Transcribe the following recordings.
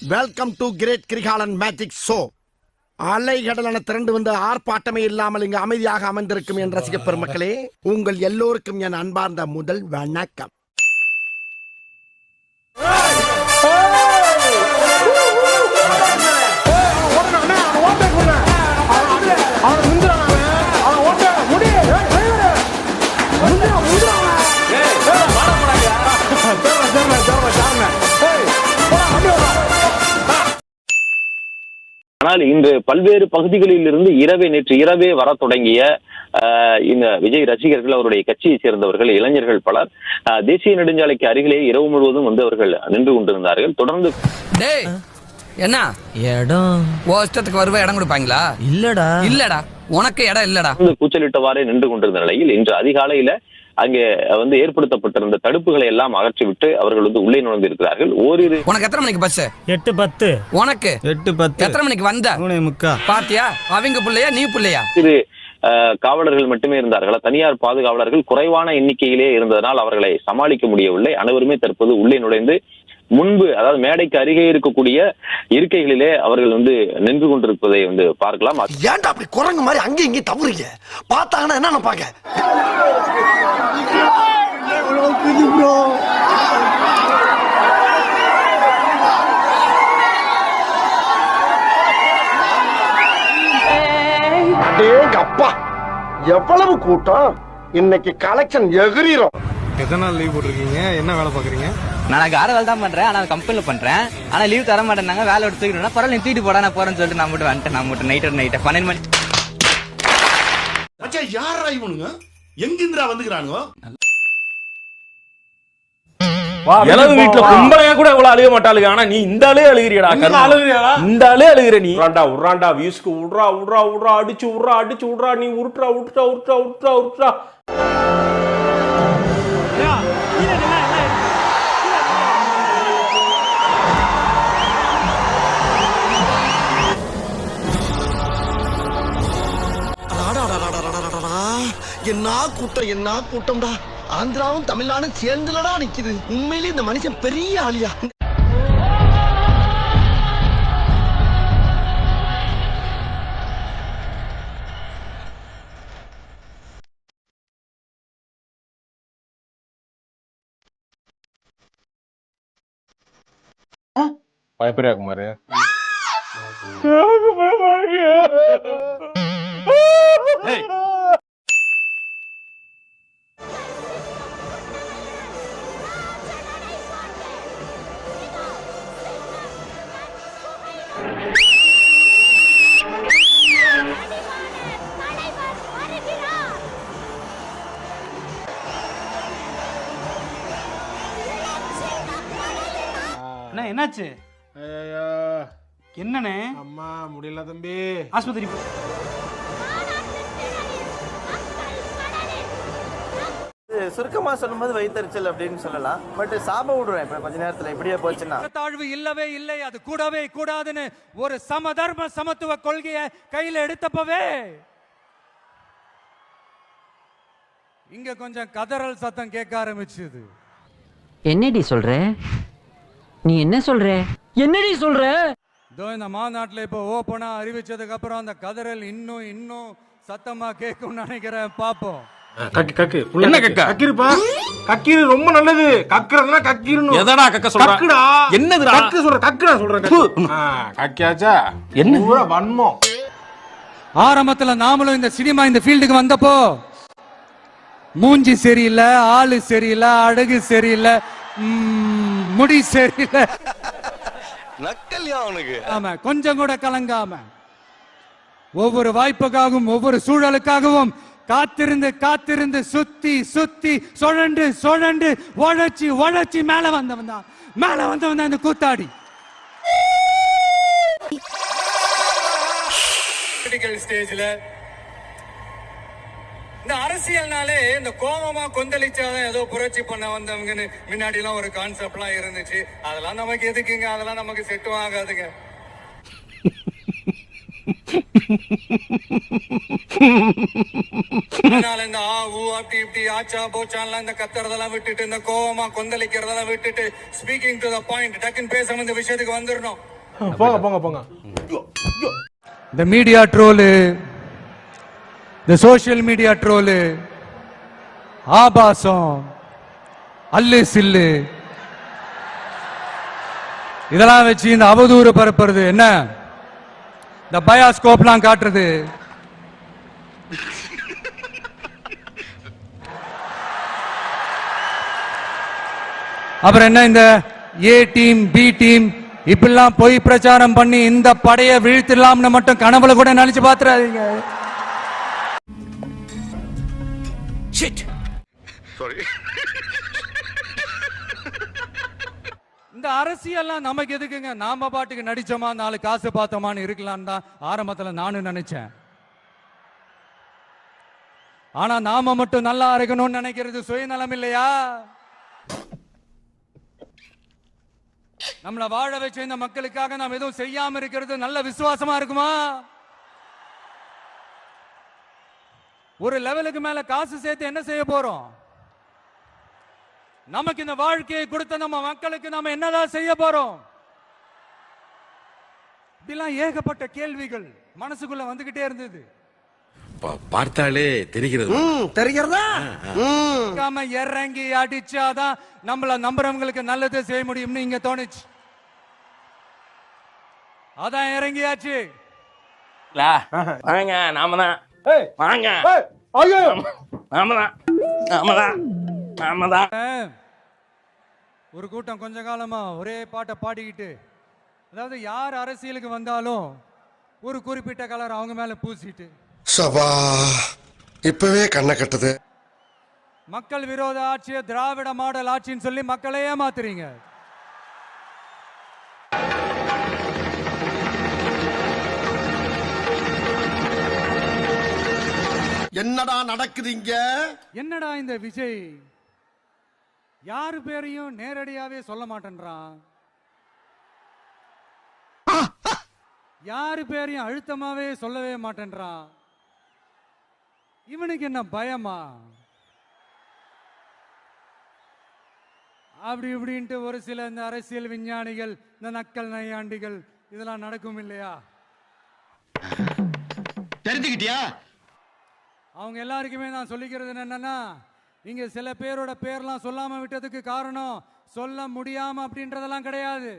Welcome to Great Kirikalan Magic Show. அலைகடலான திரண்டு வந்து ஆர்ப்பாட்டமே இல்லாமல் இங்கு அமைதியாக அமர்ந்திருக்கும் என் ரசிக பெருமக்களே, உங்கள் எல்லோருக்கும் என் அன்பார்ந்த முதல் வணக்கம். ஆனால் இன்று பல்வேறு பகுதிகளில் இருந்து நேற்று இரவே வர தொடங்கிய இந்த விஜய் ரசிகர்கள், அவருடைய கட்சியை சேர்ந்தவர்கள், இளைஞர்கள் பலர் தேசிய நெடுஞ்சாலைக்கு அருகிலே இரவு முழுவதும் வந்து அவர்கள் நின்று கொண்டிருந்தார்கள். தொடர்ந்து என்ன இடம் இஷ்டத்துக்கு வருவ இடம் கொடுப்பாங்களா? இல்லடா உனக்கு இடம் இல்லடா. கூச்சலிட்டவாறே நின்று கொண்டிருந்த நிலையில் இன்று அதிகாலையில அங்கே வந்து ஏற்படுத்தப்பட்டிருந்த தடுப்புகளை எல்லாம் அகற்றிவிட்டு அவர்கள் வந்து உள்ளே நுழைந்து இருக்கிறார்கள். ஓரிரு உனக்கு எத்தனை மணிக்கு பஸ்? 8:10. உனக்கு 8:10. எத்தனை மணிக்கு வந்த? 3:45. பாத்தியா? அவங்க பிள்ளையா நீ பிள்ளையா? இது காவலர்கள் மட்டுமே இருந்தார்களா? தனியார் பாதுகாவலர்கள் குறைவான எண்ணிக்கையிலே இருந்ததனால் அவர்களை சமாளிக்க முடியவில்லை. அனைவருமே தற்போது உள்ளே நுழைந்து முன்பு, அதாவது மேடைக்கு அருகே இருக்கக்கூடிய இருக்கைகளிலே அவர்கள் வந்து நின்று கொண்டிருப்பதை வந்து பார்க்கலாம். ஏன்டா அப்படி குரங்கு மாதிரி அங்கே இங்கே தவறுங்க? பார்த்தாங்கன்னா என்ன நினைப்பாங்க? அப்பா எவ்வளவு கூட்டம்! இன்னைக்கு கலெக்ஷன் எகிரிரும். எத்தனை நாள் லீவ் போட்டிருக்கீங்க? என்ன வேலை பாக்குறீங்க? நான் கார வேலை தான் பண்றேன், ஆனா கம்பெனில பண்றேன். ஆனா லீவ் தர மாட்டேன்னாங்க. வேலை எடுத்து தூக்கிட்டு பரவாயில்ல, நீ தூக்கிட்டு போடா, நான் போறேன்னு சொல்லிட்டு நான் மட்டும் வந்துட்டேன். நான் மட்டும் நைட் 12 மணி. யாரா இவனுங்க? எங்கிந்திரா வந்துக்கிறானுங்க? எனது வீட்டுல கும்பலையா கூட இவ்வளவு அழுக மாட்டாளுங்க. ஆனா நீ இந்த ஆளே அழுகிறியடா. இந்த ஆளே அழுகிற நீ. உட்றாண்டா வீஸ்க்கு உட்றா அடிச்சு விட்றா நீ உருட்டுறா. என்ன கூட்டம்டா! ஆந்திராவும் தமிழ்நாடும் சேர்ந்துலடா நிக்குது. உண்மையிலே இந்த மனுஷன் பெரிய ஆளியா. பயப்பரியா குமாரு? என்னாச்சு? என்னண்ணே? அம்மா முடியல தம்பி, ஆஸ்பத்திரி. சுருக்கமா சொல்லும்போது வயிற்றுச்சல் அப்படின்னு சொல்லலாம். பட் சாப விடுவேன் இப்ப கொஞ்ச நேரத்துல இப்படியே போச்சுன்னா. தாழ்வு இல்லவே இல்லை, அது கூடவே கூடாதுன்னு ஒரு சமதர்ம சமத்துவ கொள்கையை கையில எடுத்தப்பவே இங்க கொஞ்சம் கதறல் சத்தம் கேட்க ஆரம்பிச்சது. என்னடி சொல்ற? நீ என்ன சொல்ற? என்னடி சொல்ற? இந்த மாநாட்டில் இப்போ ஓப்பனா அறிவிச்சதுக்கு அப்புறம் அந்த கதறல் இன்னும் சத்தமா கேட்கும் நினைக்கிறேன். பாப்போம். என்ன கக்கிருப்பா? கக்கீரு ரொம்ப நல்லது. கக்குறதுனா கக்கீரணும். எதடா கக்க சொல்ற? கக்குடா. என்னதுடா? கக்கு சொல்ற, கக்குடா சொல்றேன். கக்கியாச்சா? என்ன பூரா வன்மம். ஆரம்பத்துல நாமளும் இந்த சினிமா இந்த ஃபீல்டுக்கு வந்தப்போ மூஞ்சி சரியில்லை, ஆளு சரியில்லை, அழகு சரியில்லை, முடி சரியில்லை, நக்கல்யா அவனுக்கு. ஆமா, கொஞ்சம் கூட கலங்காம ஒவ்வொரு வாய்ப்புக்காகவும் ஒவ்வொரு சூழலுக்காகவும் காத்திருந்து சுத்தி சுழண்டு உழைச்சி மேல வந்தவன் தான் இந்த கூத்தாடி. ஸ்டேஜ்ல இந்த அரசியல்னாலே இந்த கோபமா கொந்தளிச்சாதான் ஏதோ புரட்சி பண்ண வந்தவங்கன்னு முன்னாடி எல்லாம் ஒரு கான்செப்ட் எல்லாம் இருந்துச்சு. அதெல்லாம் நமக்கு எதுக்குங்க? அதெல்லாம் நமக்கு செட்டும் ஆகாதுங்க. அதனால இந்த ஆ ஊ அப்படி இப்படி ஆச்சா போச்சான்லாம் இந்த கத்துறதெல்லாம் விட்டுட்டு இந்த கோவமா கொந்தளிக்கிறதெல்லாம் விட்டுட்டு ஸ்பீக்கிங் டு த பாயிண்ட் டக்குன்னு பேசாம இந்த விஷயத்துக்கு வந்துடணும். போங்க போங்க போங்க. இந்த மீடியா ட்ரோலு, இந்த சோஷியல் மீடியா ட்ரோலு, ஆபாசம், அல்லு சில்லு, இதெல்லாம் வச்சு இந்த அவதூறு பரப்புறது என்ன, இந்த பயாஸ்கோப்லாம் காட்டுறது, அப்புறம் என்ன இந்த ஏ டீம் பி டீம் இப்படிலாம் போய் பிரச்சாரம் பண்ணி இந்த படையை வீழ்த்திடலாம்னு மட்டும் கனவுல கூட நினைச்சு பாத்துறாதீங்க. இந்த அரசியல்லாம் நமக்கு எதுக்குங்க? நாம பாட்டுக்கு நடிச்சோமா 4 காசு பார்த்தோமான்னு இருக்கலாம்னு தான் ஆரம்பத்துல நானும் நினைச்சேன். ஆனா நாம மட்டும் நல்லா இருக்கணும்னு நினைக்கிறது சுயநலம் இல்லையா? நம்மள வாழ வச்ச இந்த மக்களுக்காக நாம் எதுவும் செய்யாம இருக்கிறது நல்ல விசுவாசமா இருக்குமா? ஒரு லெவலுக்கு மேல காசு சேர்த்து என்ன செய்ய போறோம்? நமக்கு இந்த வாழ்க்கையை கொடுத்த நம்ம மக்களுக்கு நாம என்னதான் செய்ய போறோம்? இப்படிலாம் ஏகப்பட்ட கேள்விகள் மனசுக்குள்ள வந்துகிட்டே இருந்தது. பார்த்தாலே தெரிகிறது. தெரிகிறதா? இறங்கி அடிச்சாதான் நம்மள நம்புறவங்களுக்கு நல்லது செய்ய முடியும்னு இங்க தோணுச்சு. அதான் இறங்கியாச்சு. வாங்க நாம தான், வாங்க நாம தான், நாம தான், நாம தான். ஒரு கூட்டம் கொஞ்ச காலமா ஒரே பாட்டை பாடிக்கிட்டு, அதாவது யார் அரசியலுக்கு வந்தாலும் ஒரு குறிப்பிட்ட கலர் அவங்க மேல பூசிட்டு, சபா இப்பவே கண்ணை கட்டுது. மக்கள் விரோத ஆட்சியை திராவிட மாடல் ஆட்சின்னு சொல்லி மக்களை ஏமாத்துறீங்க. என்னடா நடக்குது இங்க? என்னடா இந்த விஜய் யாரு பேரையும் நேரடியாவே சொல்ல மாட்டேன்றான், யாரு பேரையும் அழுத்தமாவே சொல்லவே மாட்டேன்றான். இவனுக்கு என்ன பயமா? அப்படி இப்படின்ட்டு ஒரு சில இந்த அரசியல் விஞ்ஞானிகள், இந்த நக்கல் நையாண்டிகள் இதெல்லாம் நடக்கும் இல்லையா? தெரிஞ்சுக்கிட்டியா? அவங்க எல்லாருக்குமே நான் சொல்லிக்கிறது என்னன்னா, இங்க சில பேரோட பேர்லாம் சொல்லாம விட்டதுக்கு காரணம் சொல்ல முடியாம அப்படின்றதெல்லாம் கிடையாது,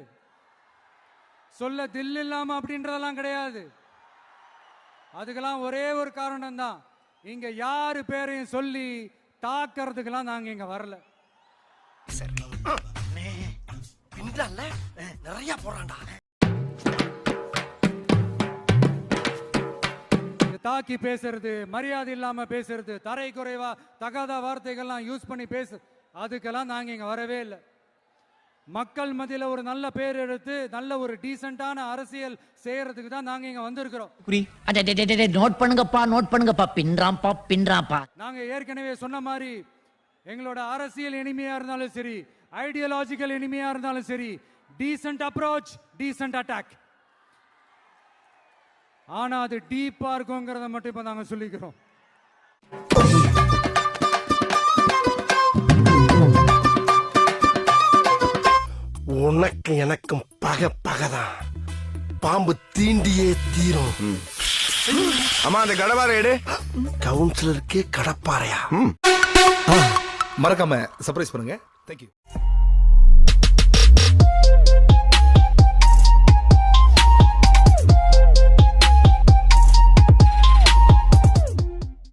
சொல்ல தில் இல்லாம அப்படின்றதெல்லாம் கிடையாது. அதுக்கெல்லாம் ஒரே ஒரு காரணம் தான், இங்க யாரு பேரையும் சொல்லி தாக்கிறதுக்கெல்லாம் நாங்க இங்க வரல. நிறைய போறான்டா. தாக்கி பேசுறது, மரியாதை இல்லாம பேசுறது, தரை குறைவா தகாத வார்த்தைகள்லாம் யூஸ் பண்ணி பேசு, அதுக்கெல்லாம் நாங்க இங்க வரவே இல்லை. மக்கள் மத்தியில ஒரு நல்ல பேர் எடுத்து நல்ல ஒரு டீசென்டான அரசியல் செய்யறதுக்கு தான் நாங்க இங்க வந்திருக்கிறோம். நோட் பண்ணுங்கப்பா, நோட் பண்ணுங்கப்பா, பின்றாம்பா பின்றாம்பா. நாங்க ஏற்கனவே சொன்ன மாதிரி எங்களோட அரசியல் இனிமையா இருந்தாலும் சரி, ஐடியாலஜிக்கல் இனிமையா இருந்தாலும் சரி, டீசென்ட் அப்ரோச், டீசென்ட் அட்டாக். ஆனா அது டீப்பா இருக்குங்கிறத மட்டும் இப்ப நாங்க சொல்லிக்கிறோம். உனக்கு எனக்கும் பகதான், பாம்பு தீண்டியே தீரும். அம்மா அந்த கடப்பாரை எடு. கவுன்சிலருக்கே கடப்பாறையா? மறக்காம சர்ப்ரைஸ் பண்ணுங்க. தேங்க்யூ.